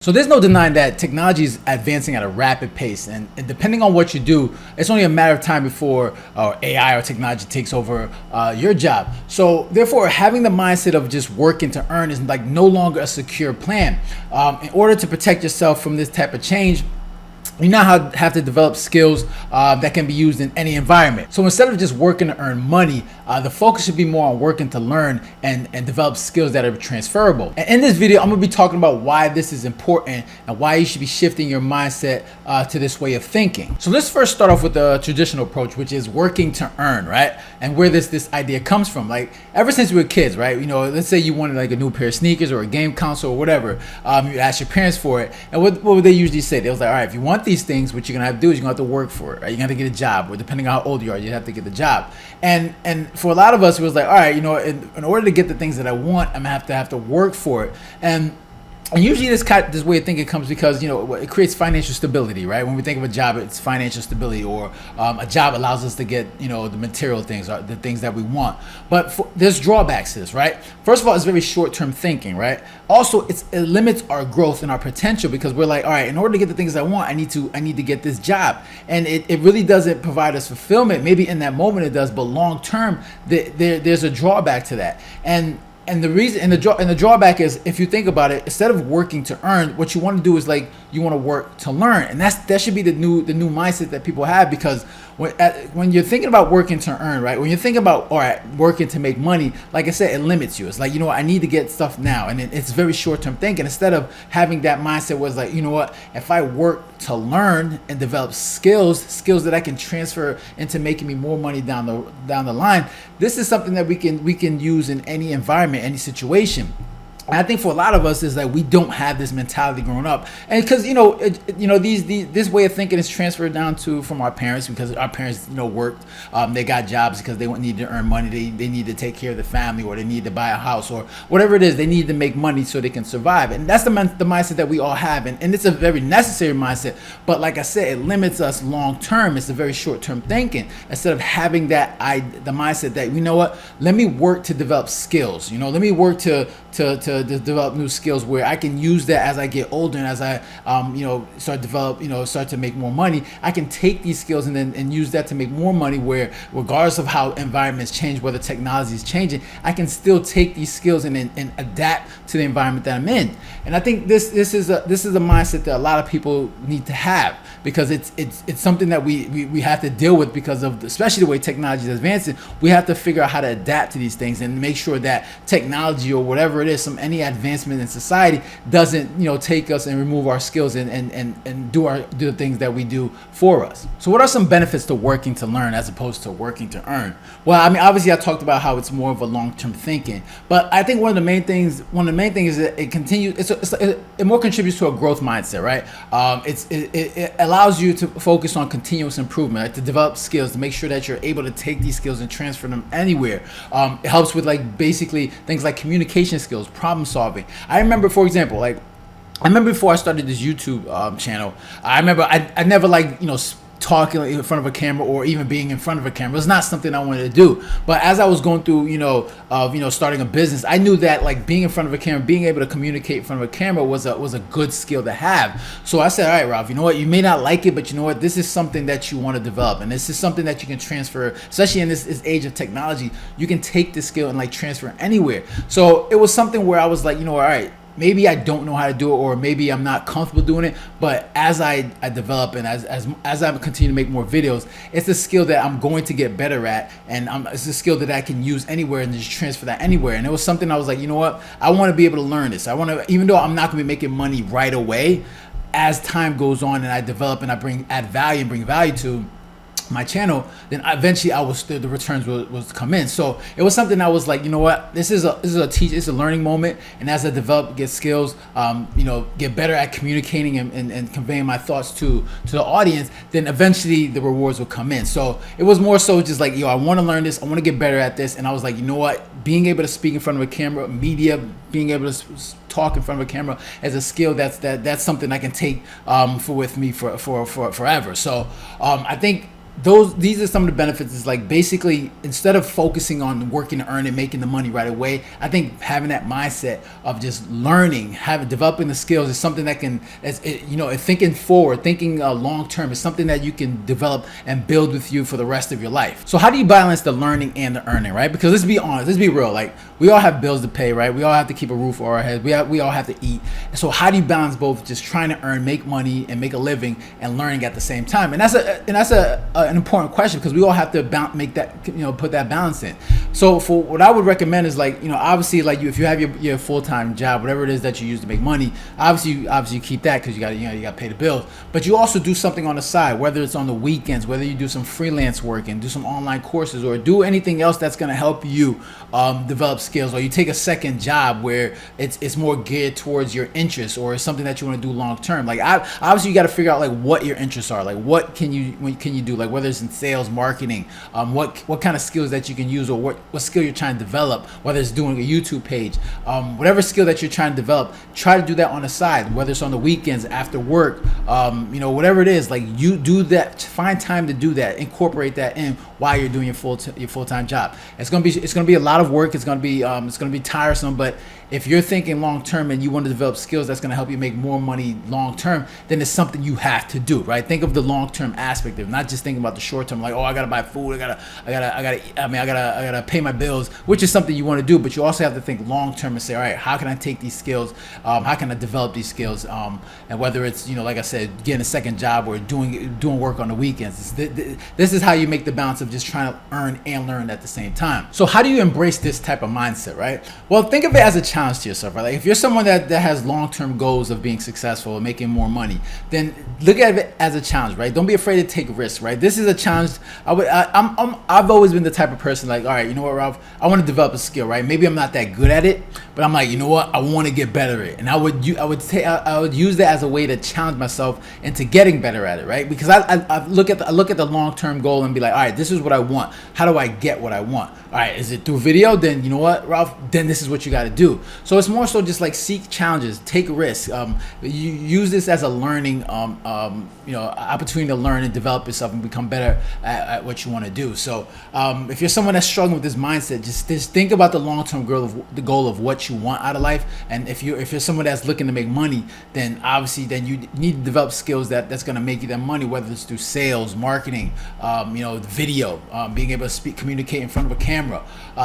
So there's no denying that technology is advancing at a rapid pace, and depending on what you do, it's only a matter of time before AI or technology takes over your job. So therefore, having the mindset of just working to earn is like no longer a secure plan. In order to protect yourself from this type of change, you now have to develop skills that can be used in any environment. So instead of just working to earn money, the focus should be more on working to learn and develop skills that are transferable. And in this video, I'm gonna be talking about why this is important and why you should be shifting your mindset to this way of thinking. So let's first start off with the traditional approach, which is working to earn, right? And where this idea comes from. Like ever since we were kids, right? You know, let's say you wanted like a new pair of sneakers or a game console or whatever. You ask your parents for it, and what would they usually say? They was like, all right, if you want these things, what you're gonna have to do is you're gonna have to work for it, right? You're gonna have to get a job, or depending on how old you are, you have to get the job. And for a lot of us, it was like, all right, you know, in order to get the things that I want, I'm gonna have to work for it. And usually this way of thinking comes because, you know, it creates financial stability, right? When we think of a job, it's financial stability, or a job allows us to get, you know, the material things, or the things that we want. But there's drawbacks to this, right? First of all, it's very short-term thinking, right? Also, it limits our growth and our potential, because we're like, all right, in order to get the things I want, I need to get this job. And it really doesn't provide us fulfillment. Maybe in that moment it does, but long-term, there's a drawback to that. And the reason and the drawback is, if you think about it, instead of working to earn, what you want to do is like you want to work to learn, and that should be the new mindset that people have. Because when you're thinking about working to earn, right? When you're thinking about, all right, working to make money, like I said, it limits you. It's like, you know what, I need to get stuff now, and it's very short-term thinking. Instead of having that mindset was like, you know what, if I work to learn and develop skills that I can transfer into making me more money down the line, this is something that we can use in any environment, any situation. And I think for a lot of us is that we don't have this mentality growing up, and because this way of thinking is transferred down from our parents, because our parents worked, they got jobs because they needed to earn money, they need to take care of the family, or they need to buy a house, or whatever it is, they need to make money so they can survive. And that's the mindset that we all have, and it's a very necessary mindset. But like I said, it limits us long term. It's a very short term thinking, instead of having the mindset that, you know what, let me work to develop skills. Let me work to develop new skills where I can use that as I get older, and as I start to make more money. I can take these skills and use that to make more money, where regardless of how environments change, whether technology is changing, I can still take these skills and adapt to the environment that I'm in. And I think this is a mindset that a lot of people need to have, because it's something that we have to deal with, because of especially the way technology is advancing. We have to figure out how to adapt to these things and make sure that technology, or whatever it is, any advancement in society, doesn't take us and remove our skills and do the things that we do for us. So what are some benefits to working to learn as opposed to working to earn? Well, I mean, obviously I talked about how it's more of a long-term thinking, but I think one of the main things is that it more contributes to a growth mindset, right? It allows you to focus on continuous improvement, right? To develop skills, to make sure that you're able to take these skills and transfer them anywhere. It helps with basically things like communication skills, problem solving. I remember, for example, before I started this YouTube channel, I remember I never talking in front of a camera, or even being in front of a camera. It's not something I wanted to do. But as I was going through, starting a business, I knew that being in front of a camera, being able to communicate in front of a camera was a good skill to have. So I said, all right, Ralph, you know what? You may not like it, but you know what? This is something that you want to develop, and this is something that you can transfer, especially in this age of technology. You can take this skill and transfer it anywhere. So it was something where I was like, all right, maybe I don't know how to do it, or maybe I'm not comfortable doing it, but as I develop, and as I continue to make more videos, it's a skill that I'm going to get better at, and it's a skill that I can use anywhere and just transfer that anywhere. And it was something I was like, you know what, I want to be able to learn this. I want to, even though I'm not going to be making money right away, as time goes on and I develop and I add value and bring value to my channel, then eventually the returns will come in. So it was something I was like, you know what, this is a learning moment, and as I develop, get skills, get better at communicating and conveying my thoughts to the audience, then eventually the rewards will come in. So it was more so just like, I want to learn this, I want to get better at this, and I was like, you know what, being able to speak in front of a camera, media, being able to talk in front of a camera as a skill, that's something I can take with me for forever. So I think these are some of the benefits. Is like basically instead of focusing on working to earn and making the money right away, I think having that mindset of just learning, developing the skills is something that can, thinking forward, thinking long term is something that you can develop and build with you for the rest of your life. So how do you balance the learning and the earning, right? Because let's be honest, let's be real. Like we all have bills to pay, right? We all have to keep a roof over our heads. We all have to eat. So how do you balance both, just trying to earn, make money, and make a living, and learning at the same time? And that's an important question, because we all have to make that, put that balance in. So for what I would recommend is like, obviously like if you have your full-time job, whatever it is that you use to make money, obviously you keep that because you got to pay the bills. But you also do something on the side, whether it's on the weekends, whether you do some freelance work and do some online courses, or do anything else that's going to help you develop skills, or you take a second job where it's more geared towards your interests, or it's something that you want to do long term. Like obviously you got to figure out like what your interests are, like what can you do, like whether it's in sales, marketing, what kind of skills that you can use, or what skill you're trying to develop, whether it's doing a YouTube page, whatever skill that you're trying to develop, try to do that on the side, whether it's on the weekends, after work, whatever it is, like you do that, find time to do that, incorporate that in while you're doing your full-time job. It's gonna be a lot of work. It's gonna be tiresome, but if you're thinking long term and you want to develop skills that's going to help you make more money long term, then it's something you have to do, right? Think of the long term aspect of it, not just thinking about the short term, like, oh, I gotta buy food, I gotta pay my bills, which is something you want to do, but you also have to think long term and say, all right, how can I take these skills, how can I develop these skills, and whether it's like I said, getting a second job or doing work on the weekends. This is how you make the balance of just trying to earn and learn at the same time. So how do you embrace this type of mindset, right? Well, think of it as a challenge to yourself, right? Like if you're someone that has long-term goals of being successful and making more money, then look at it as a challenge, right? Don't be afraid to take risks, right? This is a challenge. I've always been the type of person like, all right, you know what, Ralph, I want to develop a skill, right? Maybe I'm not that good at it, but I'm like, you know what, I want to get better at it, and I would use that as a way to challenge myself into getting better at it, right? Because I look at the long-term goal and be like, all right, this is what I want. How do I get what I want? All right, is it through video? Then you know what, Ralph, then this is what you got to do. So it's more so just like seek challenges, take risks. You use this as a learning, opportunity to learn and develop yourself and become better at what you want to do. So if you're someone that's struggling with this mindset, just think about the long-term goal of what you want out of life. And if you're someone that's looking to make money, then obviously you need to develop skills that's going to make you that money, whether it's through sales, marketing, video, being able to communicate in front of a camera.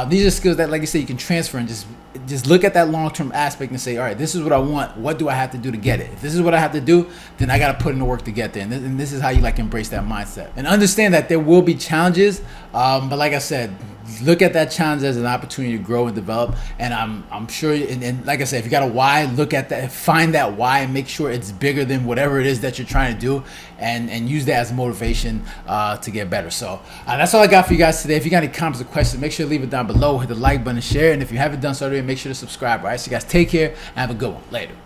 These are skills that, like I said, you can transfer and just look at that long-term aspect and say, all right, this is what I want. What do I have to do to get it? If this is what I have to do, then I got to put in the work to get there. And this is how you embrace that mindset. And understand that there will be challenges, but like I said, look at that challenge as an opportunity to grow and develop. And I'm sure, and like I said, if you got a why, look at that, find that why, and make sure it's bigger than whatever it is that you're trying to do, and use that as motivation to get better. So that's all I got for you guys today. If you got any comments or questions, make sure to leave it down below, hit the like button, share, and if you haven't done so already, make sure to subscribe. All right, so you guys take care and have a good one. Later.